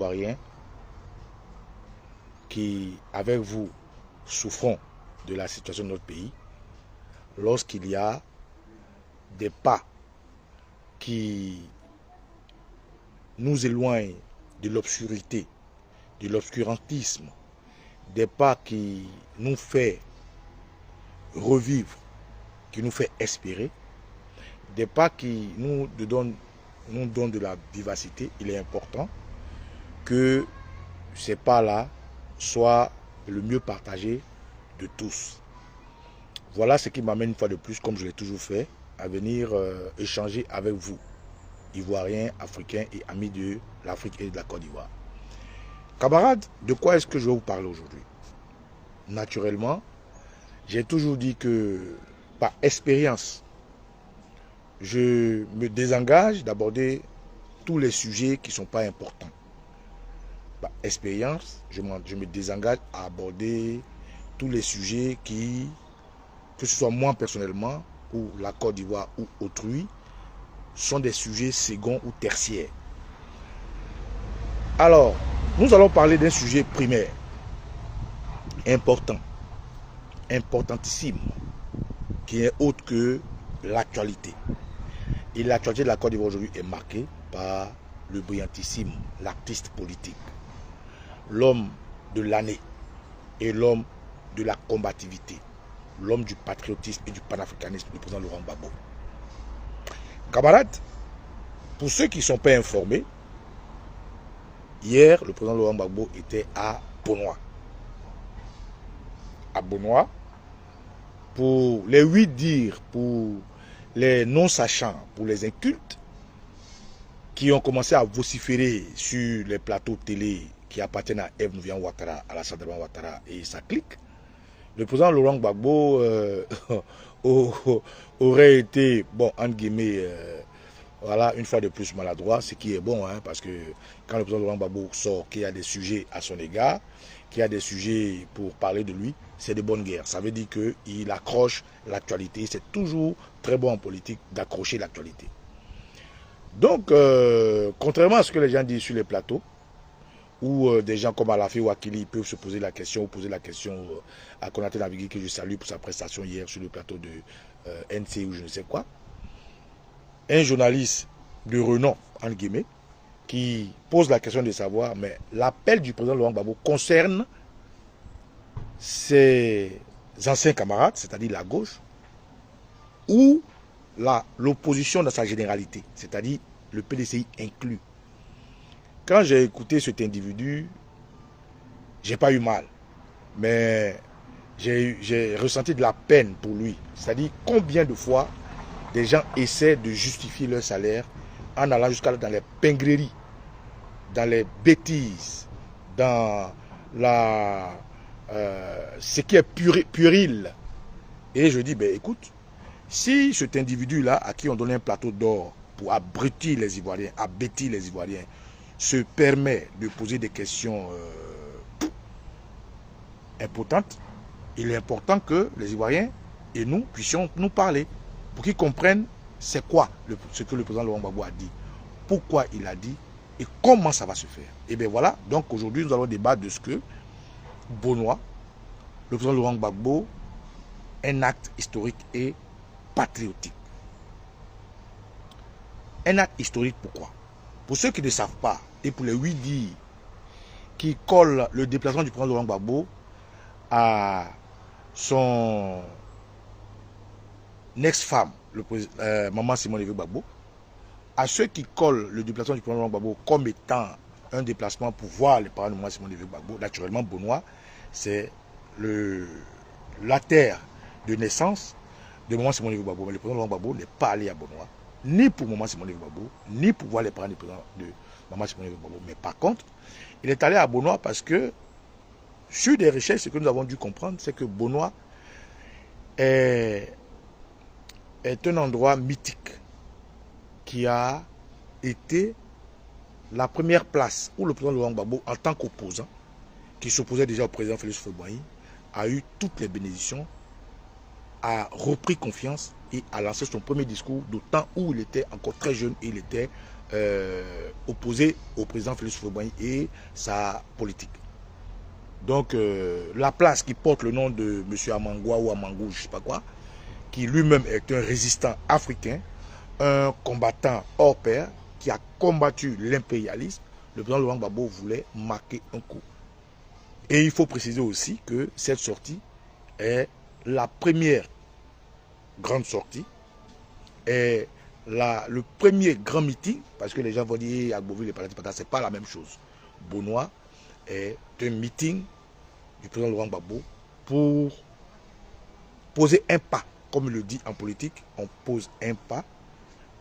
Ivoiriens qui, avec vous, souffrons de la situation de notre pays, lorsqu'il y a des pas qui nous éloignent de l'obscurité, de l'obscurantisme, des pas qui nous fait revivre, qui nous fait espérer, des pas qui nous donnent de la vivacité. Il est important que ces pas-là soient le mieux partagés de tous. Voilà ce qui m'amène une fois de plus, comme je l'ai toujours fait, à venir échanger avec vous, Ivoiriens, Africains et amis de l'Afrique et de la Côte d'Ivoire. Camarades, de quoi est-ce que je vais vous parler aujourd'hui? Naturellement, j'ai toujours dit que par expérience, je me désengage d'aborder tous les sujets qui ne sont pas importants. Par expérience, je me désengage à aborder tous les sujets qui, que ce soit moi personnellement, ou la Côte d'Ivoire ou autrui, sont des sujets seconds ou tertiaires. Alors, nous allons parler d'un sujet primaire, important, importantissime, qui est autre que l'actualité. Et l'actualité de la Côte d'Ivoire aujourd'hui est marquée par le brillantissime, l'artiste politique, l'homme de l'année et l'homme de la combativité, l'homme du patriotisme et du panafricanisme, le président Laurent Gbagbo. Camarades, pour ceux qui ne sont pas informés, hier, le président Laurent Gbagbo était à Bonois. À Bonois, pour les 8 dires, pour les non-sachants, pour les incultes, qui ont commencé à vociférer sur les plateaux télé qui appartiennent à Eve Nouvian Ouattara, Alassane Dramane Ouattara et sa clique, le président Laurent Gbagbo aurait été, bon, entre guillemets, voilà, une fois de plus maladroit, ce qui est bon, hein, parce que quand le président Laurent Gbagbo sort qu'il y a des sujets à son égard, qu'il y a des sujets pour parler de lui, c'est de bonne guerre. Ça veut dire qu'il accroche l'actualité. C'est toujours très bon en politique d'accrocher l'actualité. Donc, contrairement à ce que les gens disent sur les plateaux, où des gens comme Alafi ou Akili peuvent se poser la question, ou poser la question à Konaté Navigui, que je salue pour sa prestation hier sur le plateau de NC ou je ne sais quoi, un journaliste de renom, entre guillemets, qui pose la question de savoir, mais l'appel du président Laurent Gbagbo concerne ses anciens camarades, c'est-à-dire la gauche, ou l'opposition dans sa généralité, c'est-à-dire le PDCI inclus. Quand j'ai écouté cet individu, j'ai pas eu mal, mais j'ai ressenti de la peine pour lui. C'est-à-dire combien de fois des gens essaient de justifier leur salaire en allant jusqu'à dans les pingreries, dans les bêtises, dans ce qui est puéril. Et je dis, ben écoute, si cet individu-là, à qui on donne un plateau d'or pour abrutir les Ivoiriens, abêtir les Ivoiriens, se permet de poser des questions importantes, il est important que les Ivoiriens et nous puissions nous parler pour qu'ils comprennent c'est quoi ce que le président Laurent Gbagbo a dit, pourquoi il a dit et comment ça va se faire. Et bien voilà, donc aujourd'hui nous allons débattre de ce que Bonois, le président Laurent Gbagbo, un acte historique et patriotique. Un acte historique pourquoi? Pour ceux qui ne savent pas, et pour les 8 dits qui collent le déplacement du président Laurent Gbagbo à son ex-femme, maman Simone Veil Gbagbo, à ceux qui collent le déplacement du président Laurent Gbagbo comme étant un déplacement pour voir les parents de maman Simone Veil Gbagbo, naturellement Bonois, c'est la terre de naissance de maman Simone Veil Gbagbo. Mais le président Laurent Gbagbo n'est pas allé à Bonois, ni pour maman Simone Veil Gbagbo, ni pour voir les parents de maman Simone Veil Gbagbo. Mais par contre, il est allé à Bonois parce que, sur des recherches, ce que nous avons dû comprendre, c'est que Bonois est un endroit mythique qui a été la première place où le président Laurent Gbagbo, en tant qu'opposant, qui s'opposait déjà au président Félix Houphouët-Boigny, a eu toutes les bénédictions, a repris confiance et a lancé son premier discours, d'autant où il était encore très jeune et il était opposé au président Félix Houphouët-Boigny et sa politique. Donc la place qui porte le nom de M. Amangua ou Amangou, je ne sais pas quoi, qui lui-même est un résistant africain, un combattant hors pair, qui a combattu l'impérialisme, le président Laurent Gbagbo voulait marquer un coup. Et il faut préciser aussi que cette sortie est la première grande sortie, est le premier grand meeting, parce que les gens vont dire Agboville et Patati Patata, ce n'est pas la même chose. Bonois est un meeting du président Laurent Gbagbo pour poser un pas. Comme il le dit en politique, on pose un pas,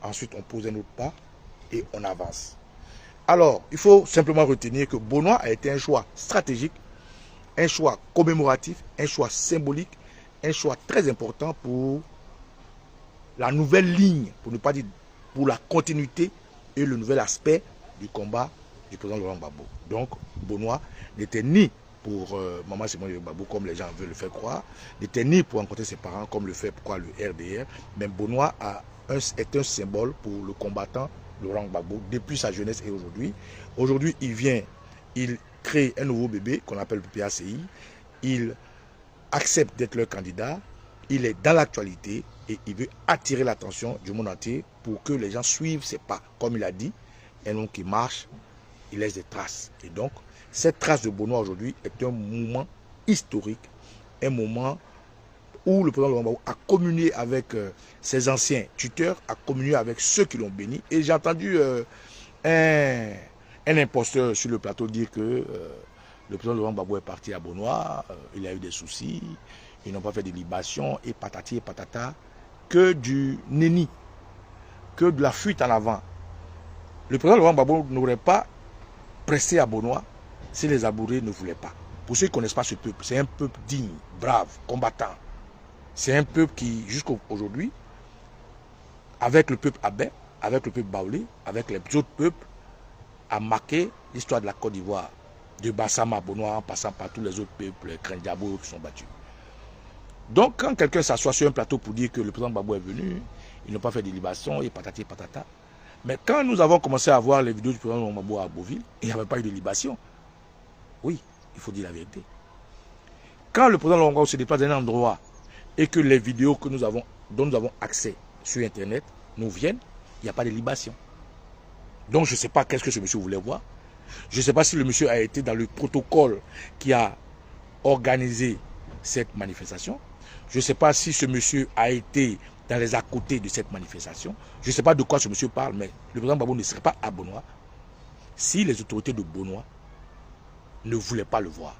ensuite on pose un autre pas et on avance. Alors, il faut simplement retenir que Bonois a été un choix stratégique, un choix commémoratif, un choix symbolique, un choix très important pour la nouvelle ligne, pour ne pas dire pour la continuité et le nouvel aspect du combat du président Laurent Gbagbo. Donc, Bonois n'était ni pour Maman Simone Gbagbo, comme les gens veulent le faire croire, n'était ni pour rencontrer ses parents, comme le fait pourquoi le RDR, mais Bonois est un symbole pour le combattant Laurent Gbagbo depuis sa jeunesse et aujourd'hui. Aujourd'hui, il crée un nouveau bébé qu'on appelle le PPACI, il accepte d'être leur candidat, il est dans l'actualité et il veut attirer l'attention du monde entier pour que les gens suivent ses pas. Comme il a dit, un homme qui marche, il laisse des traces. Et donc, cette trace de Bonois aujourd'hui est un moment historique, un moment où le président Laurent Gbagbo a communié avec ses anciens tuteurs, a communié avec ceux qui l'ont béni. Et j'ai entendu un imposteur sur le plateau dire que le président Laurent Gbagbo est parti à Bonois, il a eu des soucis, ils n'ont pas fait de libation, et patati et patata, que du nenni, que de la fuite en avant. Le président Laurent Gbagbo n'aurait pas pressé à Bonois si les Abourés ne voulaient pas. Pour ceux qui ne connaissent pas ce peuple, c'est un peuple digne, brave, combattant. C'est un peuple qui, jusqu'à aujourd'hui, avec le peuple Abé, avec le peuple Baoulé, avec les autres peuples, a marqué l'histoire de la Côte d'Ivoire, de Bassama à Bonois, en passant par tous les autres peuples, les Krendiabo qui sont battus. Donc, quand quelqu'un s'assoit sur un plateau pour dire que le président Gbagbo est venu, ils n'ont pas fait de libation, et patati et patata. Mais quand nous avons commencé à voir les vidéos du président Gbagbo à Agboville, il n'y avait pas eu de libation. Oui, il faut dire la vérité. Quand le président Gbagbo se déplace dans un endroit et que les vidéos dont nous avons accès sur Internet nous viennent, il n'y a pas de libation. Donc je ne sais pas qu'est-ce que ce monsieur voulait voir. Je ne sais pas si le monsieur a été dans le protocole qui a organisé cette manifestation. Je ne sais pas si ce monsieur a été dans les à côté de cette manifestation. Je ne sais pas de quoi ce monsieur parle, mais le président Gbagbo ne serait pas à Bonois si les autorités de Bonois ne voulaient pas le voir.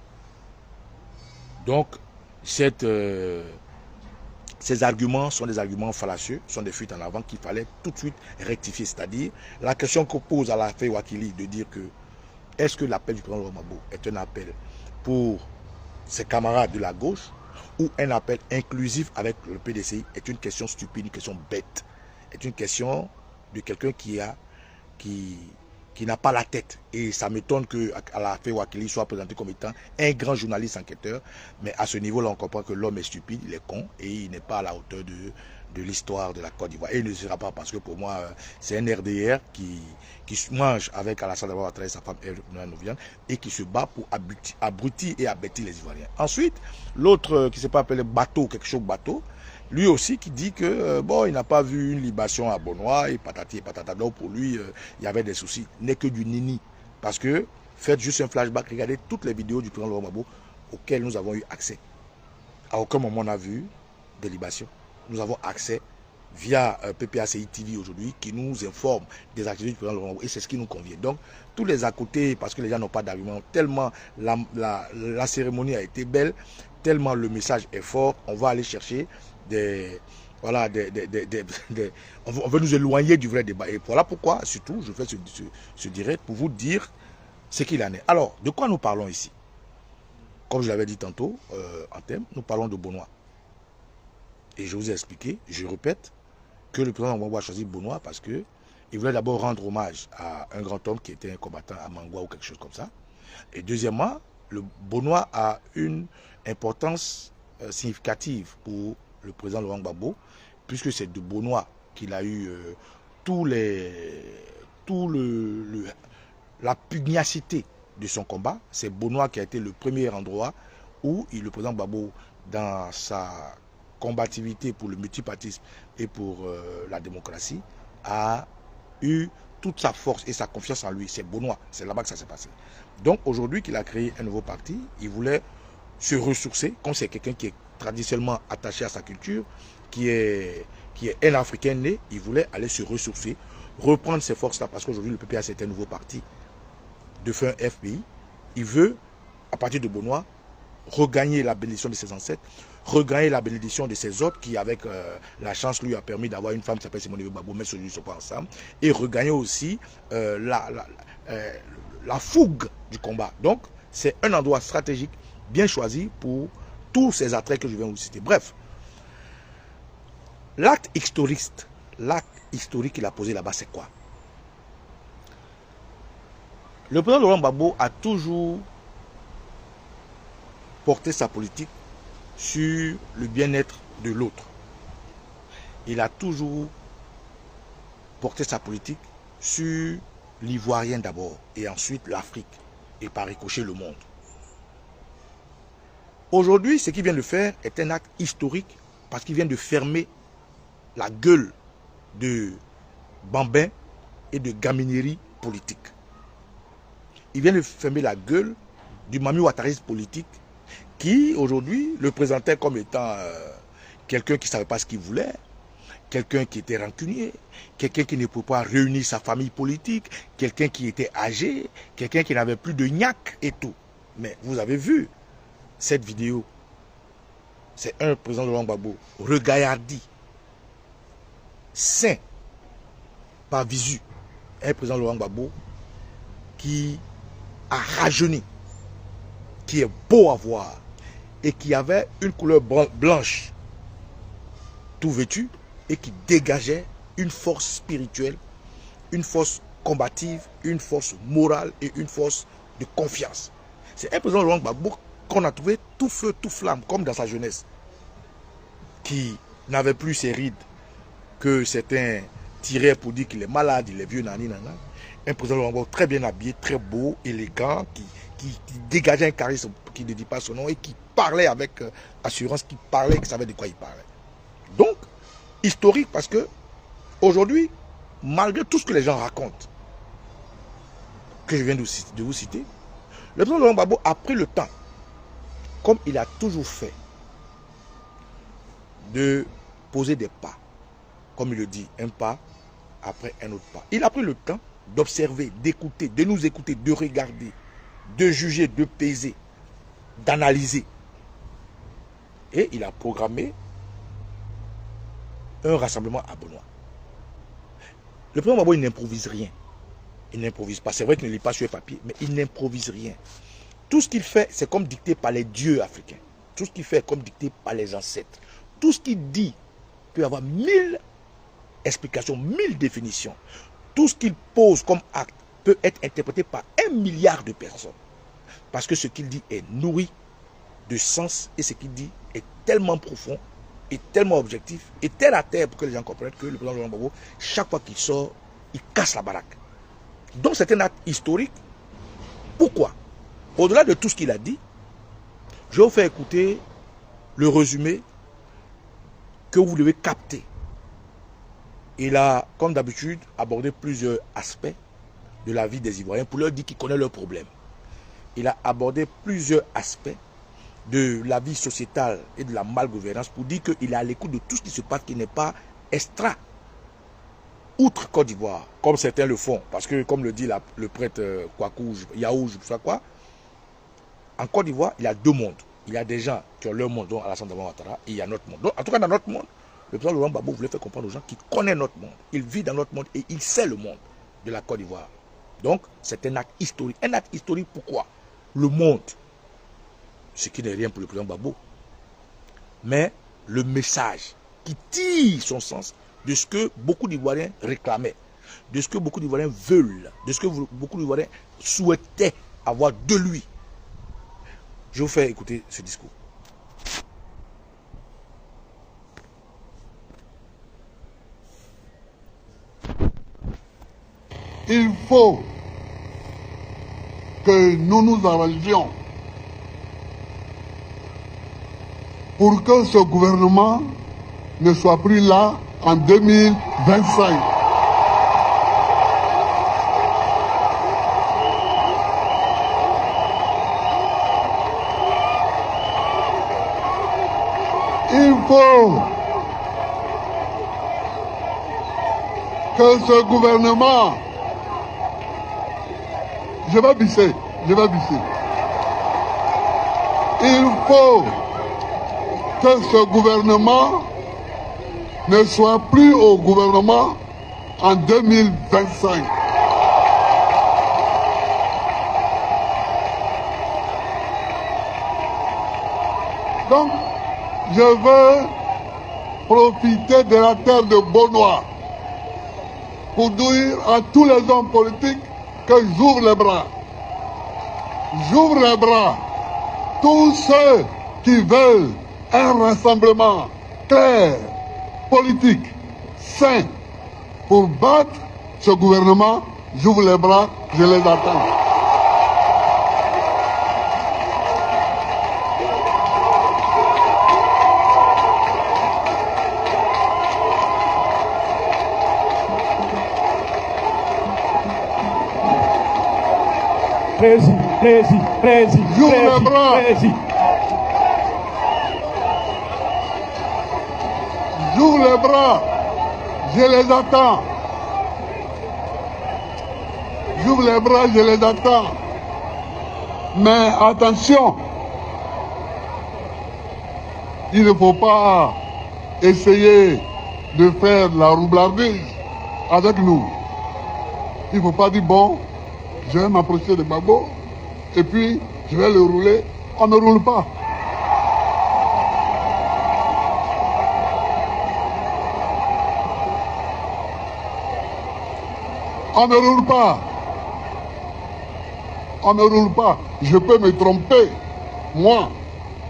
Donc, ces arguments sont des arguments fallacieux, sont des fuites en avant qu'il fallait tout de suite rectifier. C'est-à-dire, la question qu'on pose à la Fay Wakili de dire que est-ce que l'appel du président Laurent Gbagbo est un appel pour ses camarades de la gauche ou un appel inclusif avec le PDCI est une question stupide, une question bête. Est une question de quelqu'un qui n'a pas la tête. Et ça m'étonne qu'à la Fay Wakili soit présenté comme étant un grand journaliste enquêteur. Mais à ce niveau-là, on comprend que l'homme est stupide, il est con et il n'est pas à la hauteur de l'histoire de la Côte d'Ivoire. Et il ne sera pas parce que pour moi, c'est un RDR qui se mange avec Alassane Ouattara et sa femme Nouviane et qui se bat pour abrutir et abêtir les Ivoiriens. Ensuite, l'autre qui ne s'est pas appelé Bateau, quelque chose Bateau, lui aussi qui dit que bon, il n'a pas vu une libation à Bonois et patati et patata. Donc pour lui, il y avait des soucis. N'est que du nini. Parce que, faites juste un flashback, regardez toutes les vidéos du président Laurent Gbagbo auxquelles nous avons eu accès. À aucun moment on a vu des libations. Nous avons accès via PPACI TV aujourd'hui qui nous informe des activités du président Laurent Gbagbo et c'est ce qui nous convient. Donc, tous les à côté, parce que les gens n'ont pas d'argument, tellement la cérémonie a été belle, tellement le message est fort, on va aller chercher on veut nous éloigner du vrai débat. Et voilà pourquoi, surtout, je fais ce direct pour vous dire ce qu'il en est. Alors, de quoi nous parlons ici? Comme je l'avais dit tantôt, en thème, nous parlons de Bonois. Et je vous ai expliqué, je répète, que le président Gbagbo a choisi Bonois parce qu'il voulait d'abord rendre hommage à un grand homme qui était un combattant à Mangwa ou quelque chose comme ça. Et deuxièmement, le Bonois a une importance significative pour le président Laurent Gbagbo, puisque c'est de Bonois qu'il a eu tous les la pugnacité de son combat. C'est Bonois qui a été le premier endroit où le président Gbagbo, dans sa combativité pour le multipartisme et pour la démocratie, a eu toute sa force et sa confiance en lui. C'est Bonois, c'est là-bas que ça s'est passé. Donc aujourd'hui qu'il a créé un nouveau parti, il voulait se ressourcer, comme c'est quelqu'un qui est traditionnellement attaché à sa culture, qui est un Africain né, il voulait aller se ressourcer, reprendre ses forces-là, parce qu'aujourd'hui le PPA c'est un nouveau parti, de faire un FPI. Il veut, à partir de Bonois, regagner la bénédiction de ses ancêtres, regagner la bénédiction de ses autres, qui avec la chance lui a permis d'avoir une femme qui s'appelle Simone Gbagbo, mais ceux-là ne sont pas ensemble, et regagner aussi la fougue du combat. Donc c'est un endroit stratégique bien choisi pour tous ces attraits que je viens de vous citer. Bref, l'acte historique qu'il a posé là-bas, c'est quoi? Le président Laurent Gbagbo a toujours porté sa politique sur le bien-être de l'autre. Il a toujours porté sa politique sur l'Ivoirien d'abord, et ensuite l'Afrique, et par ricochet le monde. Aujourd'hui, ce qu'il vient de faire est un acte historique parce qu'il vient de fermer la gueule de bambins et de gaminerie politique. Il vient de fermer la gueule du Mami Ouattariste politique qui, aujourd'hui, le présentait comme étant quelqu'un qui ne savait pas ce qu'il voulait, quelqu'un qui était rancunier, quelqu'un qui ne pouvait pas réunir sa famille politique, quelqu'un qui était âgé, quelqu'un qui n'avait plus de gnac et tout. Mais vous avez vu cette vidéo, c'est un président Laurent Gbagbo regaillardi, sain, par visu, un président Laurent Gbagbo qui a rajeuni, qui est beau à voir et qui avait une couleur blanche, tout vêtu, et qui dégageait une force spirituelle, une force combative, une force morale et une force de confiance. C'est un président Laurent Gbagbo qu'on a trouvé tout feu, tout flamme, comme dans sa jeunesse, qui n'avait plus ses rides que certains tiraient pour dire qu'il est malade, il est vieux, nani, nana. Un président Laurent Gbagbo très bien habillé, très beau, élégant, qui dégageait un charisme qui ne dit pas son nom et qui parlait avec assurance, qui parlait, qui savait de quoi il parlait. Donc, historique parce que aujourd'hui, malgré tout ce que les gens racontent, que je viens de vous citer, le président Laurent Gbagbo a pris le temps, comme il a toujours fait, de poser des pas, comme il le dit, un pas après un autre pas. Il a pris le temps d'observer, d'écouter, de nous écouter, de regarder, de juger, de peser, d'analyser. Et il a programmé un rassemblement à Bonois. Le président Gbagbo, il n'improvise rien. Il n'improvise pas. C'est vrai qu'il ne lit pas sur le papier, mais il n'improvise rien. Tout ce qu'il fait, c'est comme dicté par les dieux africains. Tout ce qu'il fait est comme dicté par les ancêtres. Tout ce qu'il dit peut avoir 1000 explications, 1000 définitions. Tout ce qu'il pose comme acte peut être interprété par 1 milliard de personnes. Parce que ce qu'il dit est nourri de sens et ce qu'il dit est tellement profond et tellement objectif et terre à terre pour que les gens comprennent que le président Laurent Gbagbo, chaque fois qu'il sort, il casse la baraque. Donc c'est un acte historique. Pourquoi? Au-delà de tout ce qu'il a dit, je vais vous faire écouter le résumé que vous devez capter. Il a, comme d'habitude, abordé plusieurs aspects de la vie des Ivoiriens pour leur dire qu'il connaît leurs problèmes. Il a abordé plusieurs aspects de la vie sociétale et de la malgouvernance pour dire qu'il est à l'écoute de tout ce qui se passe qui n'est pas extra, outre Côte d'Ivoire, comme certains le font. Parce que, comme le dit le prêtre Kwaku, Yaou, je ne sais pas quoi, en Côte d'Ivoire, il y a deux mondes. Il y a des gens qui ont leur monde, dont Alassane Dramane Ouattara, et il y a notre monde. Donc, en tout cas, dans notre monde, le président Laurent Gbagbo voulait faire comprendre aux gens qu'il connaît notre monde. Il vit dans notre monde et il sait le monde de la Côte d'Ivoire. Donc, c'est un acte historique. Un acte historique, pourquoi? Le monde, ce qui n'est rien pour le président Gbagbo, mais le message qui tire son sens de ce que beaucoup d'Ivoiriens réclamaient, de ce que beaucoup d'Ivoiriens veulent, de ce que beaucoup d'Ivoiriens souhaitaient avoir de lui. Je vais vous faire écouter ce discours. Il faut que nous nous arrangions pour que ce gouvernement ne soit plus là en 2025. Il faut que ce gouvernement... Je vais bisser. Il faut que ce gouvernement ne soit plus au gouvernement en 2025. Donc, je veux profiter de la terre de Beaunois pour dire à tous les hommes politiques que j'ouvre les bras. J'ouvre les bras. Tous ceux qui veulent un rassemblement clair, politique, sain, pour battre ce gouvernement, j'ouvre les bras, je les attends. J'ouvre les bras. J'ouvre les bras. Je les attends. J'ouvre les bras, je les attends. Mais attention, il ne faut pas essayer de faire la roublardise avec nous. Il ne faut pas dire, bon, je vais m'approcher de Gbagbo et puis je vais le rouler. On ne roule pas. On ne roule pas. On ne roule pas. Je peux me tromper, moi.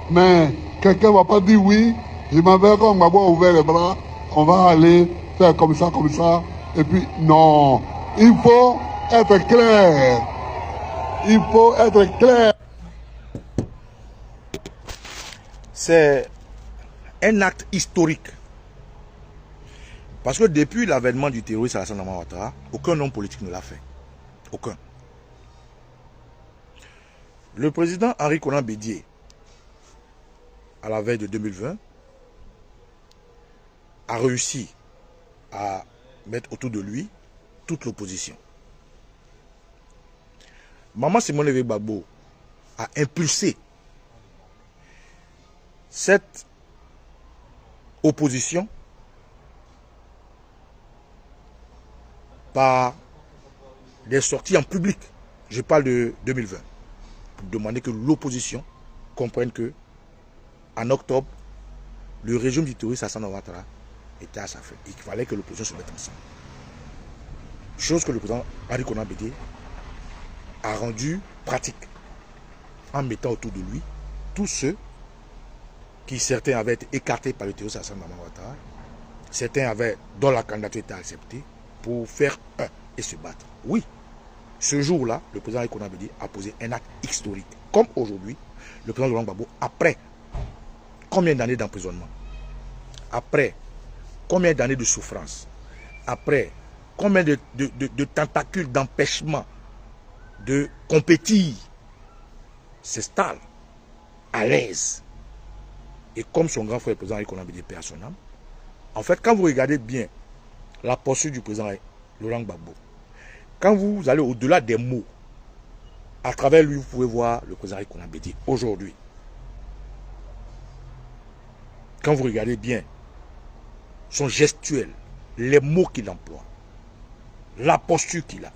Mais quelqu'un ne va pas dire oui, je m'avais comme Gbagbo ouvert les bras, on va aller faire comme ça. Et puis, non. Il faut être clair. Il faut être clair. C'est un acte historique. Parce que depuis l'avènement du terroriste Alassane Dramane Ouattara, aucun homme politique ne l'a fait. Aucun. Le président Henri Konan Bédié, à la veille de 2020, a réussi à mettre autour de lui toute l'opposition. Maman Simone Veil Gbagbo a impulsé cette opposition par des sorties en public. Je parle de 2020. Pour demander que l'opposition comprenne que en octobre, le régime du terroriste Alassane Dramane Ouattara était à sa fin. Il fallait que l'opposition se mette ensemble. Chose que le président Henri Konan Bédié a rendu pratique en mettant autour de lui tous ceux qui certains avaient été écartés par le terroriste Alassane Dramane Ouattara, certains dont la candidature était acceptée pour faire un et se battre. Oui, ce jour-là, le président Henri Konan Bédié a posé un acte historique. Comme aujourd'hui, le président Laurent Gbagbo, après combien d'années d'emprisonnement, après combien d'années de souffrance, après combien de tentacules d'empêchement de compétir, s'installe à l'aise. Et comme son grand frère, le président Henri Konan Bédié, paix à son âme, en fait, quand vous regardez bien la posture du président Laurent Gbagbo, quand vous allez au-delà des mots, à travers lui, vous pouvez voir le président Henri Konan Bédié aujourd'hui. Quand vous regardez bien son gestuel, les mots qu'il emploie, la posture qu'il a,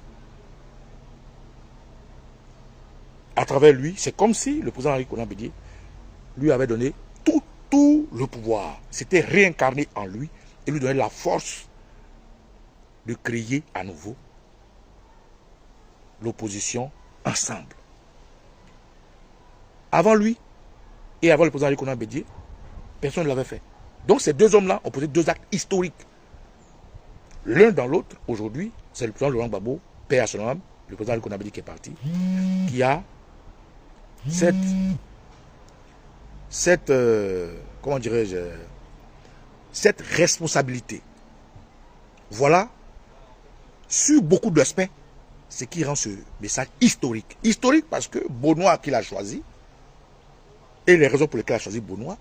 à travers lui, c'est comme si le président Henri Konan Bédié lui avait donné tout le pouvoir. C'était réincarné en lui et lui donnait la force de créer à nouveau l'opposition ensemble. Avant lui et avant le président Henri Konan Bédié, personne ne l'avait fait. Donc ces deux hommes-là ont posé deux actes historiques. L'un dans l'autre, aujourd'hui, c'est le président Laurent Gbagbo, paix à son âme, le président Ali Konabedi qui est parti, qui a comment dirais-je, cette responsabilité. Voilà, sur beaucoup d'aspects, ce qui rend ce message historique. Historique parce que Bonois qui l'a choisi, et les raisons pour lesquelles il a choisi Bonois,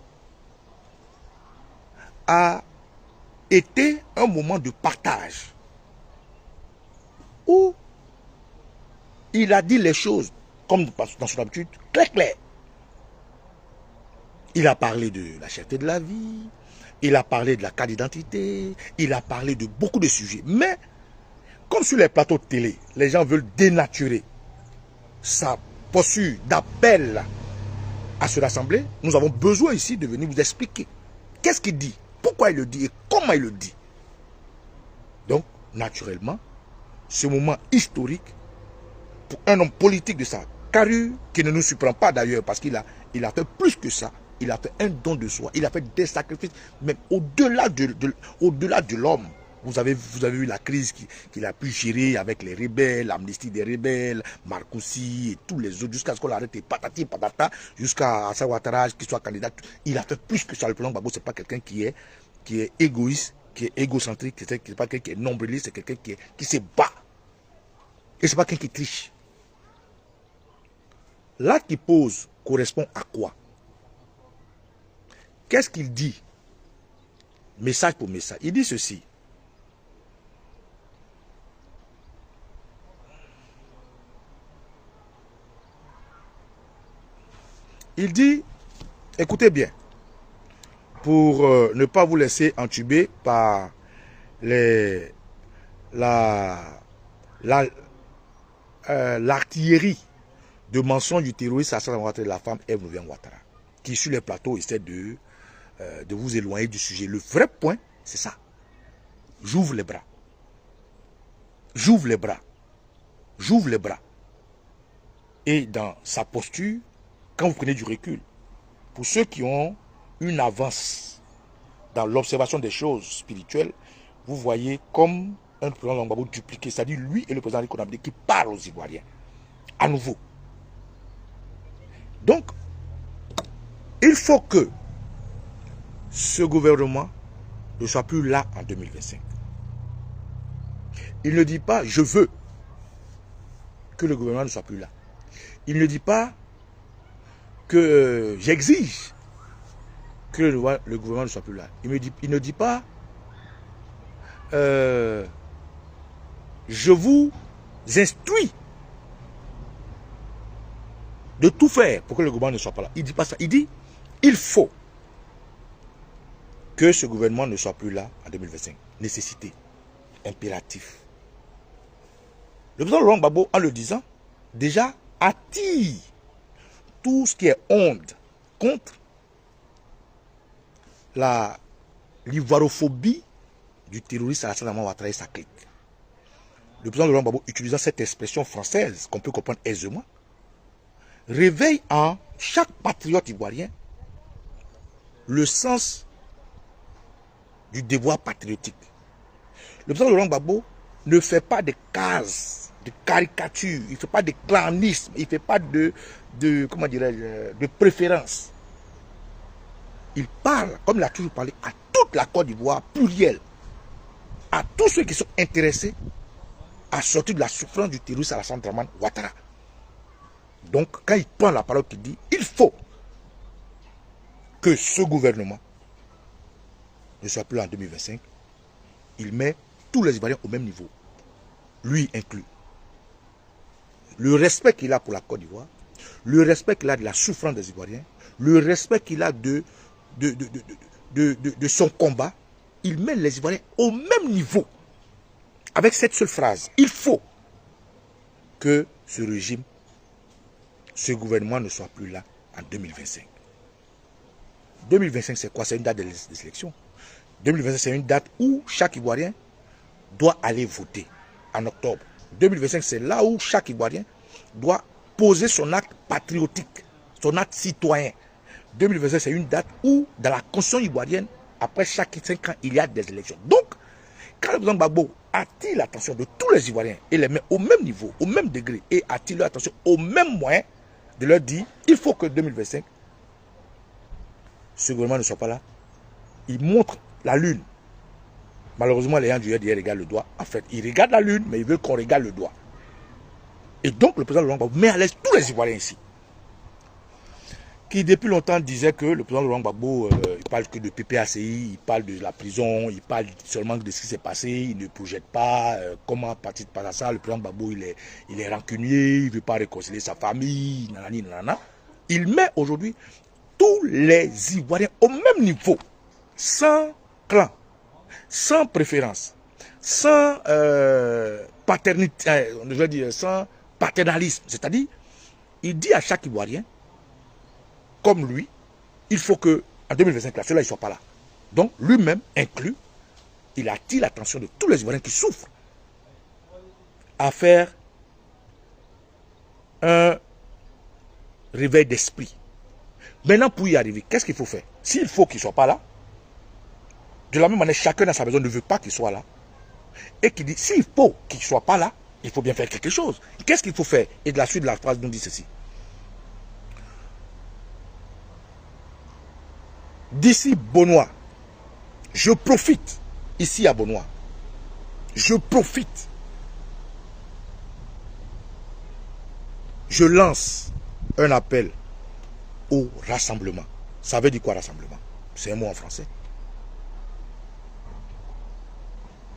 a été un moment de partage où il a dit les choses, comme dans son habitude, clair. Il a parlé de la cherté de la vie, il a parlé de la carte d'identité, il a parlé de beaucoup de sujets. Mais, comme sur les plateaux de télé, les gens veulent dénaturer sa posture d'appel à se rassembler, nous avons besoin ici de venir vous expliquer qu'est-ce qu'il dit, pourquoi il le dit et comment il le dit. Donc, naturellement, ce moment historique, pour un homme politique de sa carrure, qui ne nous surprend pas d'ailleurs, parce qu'il a fait plus que ça, il a fait un don de soi, il a fait des sacrifices, même au-delà de l'homme. Vous avez vu la crise qu'il a pu gérer avec les rebelles, l'amnistie des rebelles, Marcoussi et tous les autres, jusqu'à ce qu'on l'arrête, patati patata, jusqu'à Alassane Ouattara qui soit candidat. Il a fait plus que ça. Le président Gbagbo, c'est pas quelqu'un qui est égoïste, qui est égocentrique, c'est pas quelqu'un qui est nombriliste, c'est quelqu'un qui se bat. Et c'est pas quelqu'un qui triche. L'acte qu'il pose correspond à quoi? Qu'est-ce qu'il dit? Message pour message. Il dit ceci. Il dit, écoutez bien, pour ne pas vous laisser entuber par l'artillerie de mensonges du terroriste Alassane Ouattara et de la femme Ève Louvière Ouattara, qui sur les plateaux essaie de vous éloigner du sujet. Le vrai point, c'est ça. J'ouvre les bras. J'ouvre les bras. J'ouvre les bras. Et dans sa posture, quand vous prenez du recul, pour ceux qui ont une avance dans l'observation des choses spirituelles, vous voyez comme un président Gbagbo dupliqué, c'est-à-dire lui et le président Ali Konabedi qui parlent aux Ivoiriens, à nouveau. Donc, il faut que ce gouvernement ne soit plus là en 2025. Il ne dit pas « je veux » que le gouvernement ne soit plus là. Il ne dit pas que j'exige que le gouvernement ne soit plus là. Il ne dit pas je vous instruis de tout faire pour que le gouvernement ne soit pas là. Il ne dit pas ça. Il dit il faut que ce gouvernement ne soit plus là en 2025. Nécessité, impératif. Le président Laurent Gbagbo, en le disant, déjà attire tout ce qui est honte contre l'ivoirophobie du terroriste Alassane Ouattara et sa clique. Le président Laurent Gbagbo, utilisant cette expression française qu'on peut comprendre aisément, réveille en chaque patriote ivoirien le sens du devoir patriotique. Le président Laurent Gbagbo ne fait pas de cases, de caricatures, il ne fait pas de clanisme, il ne fait pas comment dirais-je, de préférence. Il parle, comme il a toujours parlé, à toute la Côte d'Ivoire, pluriel, à tous ceux qui sont intéressés à sortir de la souffrance du terroriste Alassane Ouattara. Donc, quand il prend la parole, il dit, il faut que ce gouvernement ne soit plus en 2025. Il met tous les Ivoiriens au même niveau, lui inclus. Le respect qu'il a pour la Côte d'Ivoire, le respect qu'il a de la souffrance des Ivoiriens, le respect qu'il a de son combat, il met les Ivoiriens au même niveau. Avec cette seule phrase, il faut que ce régime, ce gouvernement ne soit plus là en 2025. 2025, c'est quoi? C'est une date des élections. 2025, c'est une date où chaque Ivoirien doit aller voter en octobre. 2025, c'est là où chaque Ivoirien doit poser son acte patriotique, son acte citoyen. 2025, c'est une date où, dans la constitution ivoirienne, après chaque 5 ans, il y a des élections. Donc, quand le président Gbagbo attire l'attention de tous les Ivoiriens et les met au même niveau, au même degré, et attire leur attention au même moyen de leur dire, il faut que 2025, ce gouvernement ne soit pas là. Il montre la lune. Malheureusement, les gens du RDR regardent le doigt. En fait, ils regardent la lune, mais ils veulent qu'on regarde le doigt. Et donc, le président Laurent Gbagbo met à l'aise tous les Ivoiriens ici, qui depuis longtemps disait que le président Laurent Gbagbo, il parle que de PPACI, il parle de la prison, il parle seulement de ce qui s'est passé, il ne projette pas comment partir par ça. Le président Gbagbo, il est rancunier, il ne veut pas réconcilier sa famille, nanani, nanana. Il met aujourd'hui tous les Ivoiriens au même niveau, sans clan, sans préférence, sans paternité, je veux dire, sans paternalisme. C'est-à-dire, il dit à chaque Ivoirien, comme lui, il faut que en 2025, là, ceux-là, ils ne soient pas là. Donc, lui-même inclus, il attire l'attention de tous les Ivoiriens qui souffrent à faire un réveil d'esprit. Maintenant, pour y arriver, qu'est-ce qu'il faut faire? S'il faut qu'il ne soit pas là, de la même manière, chacun dans sa maison ne veut pas qu'il soit là, et qui dit, s'il faut qu'il ne soit pas là, il faut bien faire quelque chose. Qu'est-ce qu'il faut faire? Et de la suite de la phrase nous dit ceci. D'ici Beaunois, je profite, ici à Beaunois, je profite, je lance un appel au rassemblement. Ça veut dire quoi rassemblement? C'est un mot en français.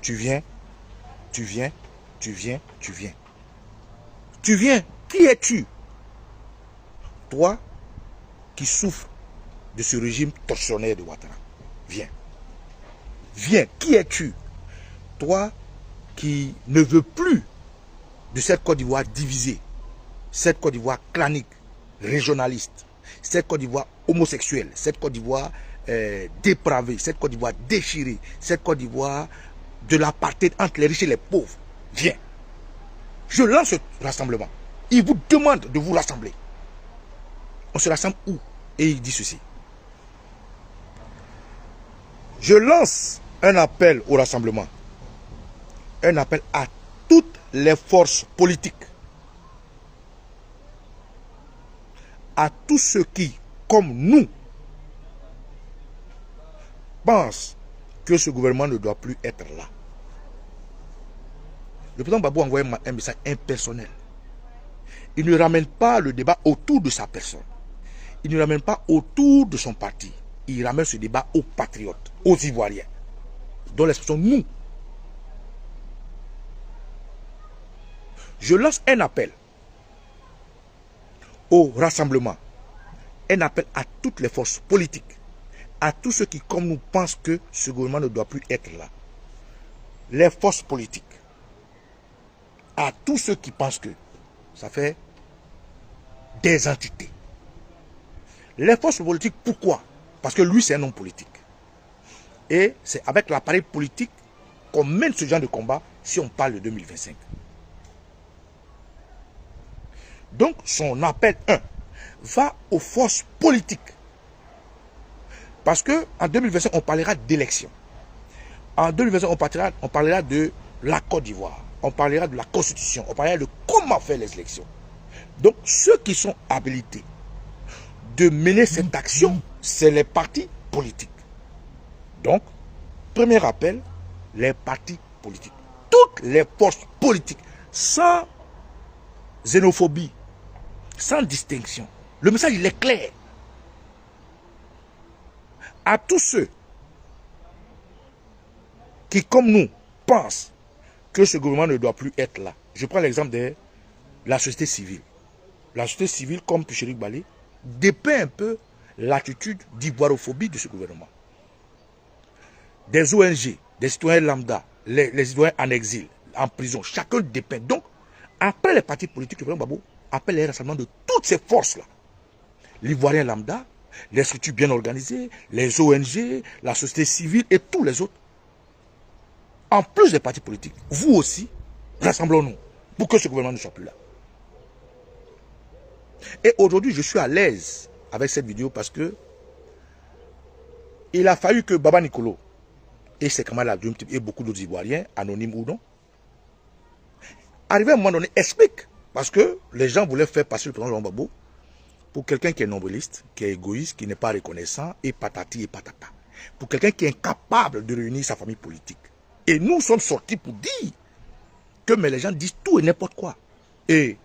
Tu viens, tu viens, tu viens, tu viens. Tu viens, qui es-tu? Toi qui souffres de ce régime tortionnaire de Ouattara. Viens. Viens, qui es-tu? Toi qui ne veux plus de cette Côte d'Ivoire divisée, cette Côte d'Ivoire clanique, régionaliste, cette Côte d'Ivoire homosexuelle, cette Côte d'Ivoire dépravée, cette Côte d'Ivoire déchirée, cette Côte d'Ivoire de l'apartheid entre les riches et les pauvres. Viens. Je lance ce rassemblement. Il vous demande de vous rassembler. On se rassemble où? Et il dit ceci. Je lance un appel au rassemblement. Un appel à toutes les forces politiques. À tous ceux qui, comme nous, pensent que ce gouvernement ne doit plus être là. Le président Gbagbo a envoyé un message impersonnel. Il ne ramène pas le débat autour de sa personne. Il ne ramène pas autour de son parti. Il ramène ce débat aux patriotes, aux Ivoiriens, dont l'expression nous. Je lance un appel au rassemblement, un appel à toutes les forces politiques, à tous ceux qui, comme nous, pensent que ce gouvernement ne doit plus être là. Les forces politiques, à tous ceux qui pensent que ça fait des entités. Les forces politiques, pourquoi? Parce que lui, c'est un homme politique. Et c'est avec l'appareil politique qu'on mène ce genre de combat si on parle de 2025. Donc, son appel 1 va aux forces politiques. Parce qu'en 2025, on parlera d'élections. En 2025, on parlera de la Côte d'Ivoire. On parlera de la Constitution. On parlera de comment faire les élections. Donc, ceux qui sont habilités de mener cette action, c'est les partis politiques. Donc, premier appel, les partis politiques. Toutes les forces politiques, sans xénophobie, sans distinction. Le message, il est clair. À tous ceux qui, comme nous, pensent que ce gouvernement ne doit plus être là. Je prends l'exemple de la société civile. La société civile, comme Picheric Balé, dépeint un peu l'attitude d'ivoirophobie de ce gouvernement. Des ONG, des citoyens lambda, les citoyens en exil, en prison, chacun dépeint. Donc, après les partis politiques, le président Gbagbo appelle les rassemblements de toutes ces forces-là. L'Ivoirien lambda, les structures bien organisées, les ONG, la société civile et tous les autres. En plus des partis politiques, vous aussi, rassemblons-nous pour que ce gouvernement ne soit plus là. Et aujourd'hui, je suis à l'aise avec cette vidéo parce que il a fallu que Baba Nicolo et c'est Kamala Abdou et beaucoup d'autres Ivoiriens, anonymes ou non, arrivé à un moment donné, explique, parce que les gens voulaient faire passer le président Laurent Gbagbo pour quelqu'un qui est nombriliste, qui est égoïste, qui n'est pas reconnaissant, et patati et patata. Pour quelqu'un qui est incapable de réunir sa famille politique. Et nous sommes sortis pour dire que mais les gens disent tout et n'importe quoi. Et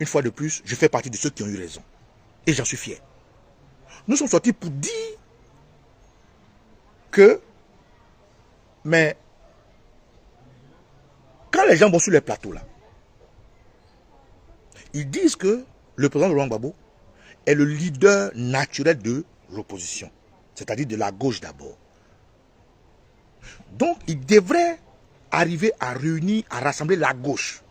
une fois de plus, je fais partie de ceux qui ont eu raison. Et j'en suis fier. Nous sommes sortis pour dire que, mais, quand les gens vont sur les plateaux là, ils disent que le président Laurent Gbagbo est le leader naturel de l'opposition, c'est-à-dire de la gauche d'abord. Donc, il devrait arriver à réunir, à rassembler la gauche.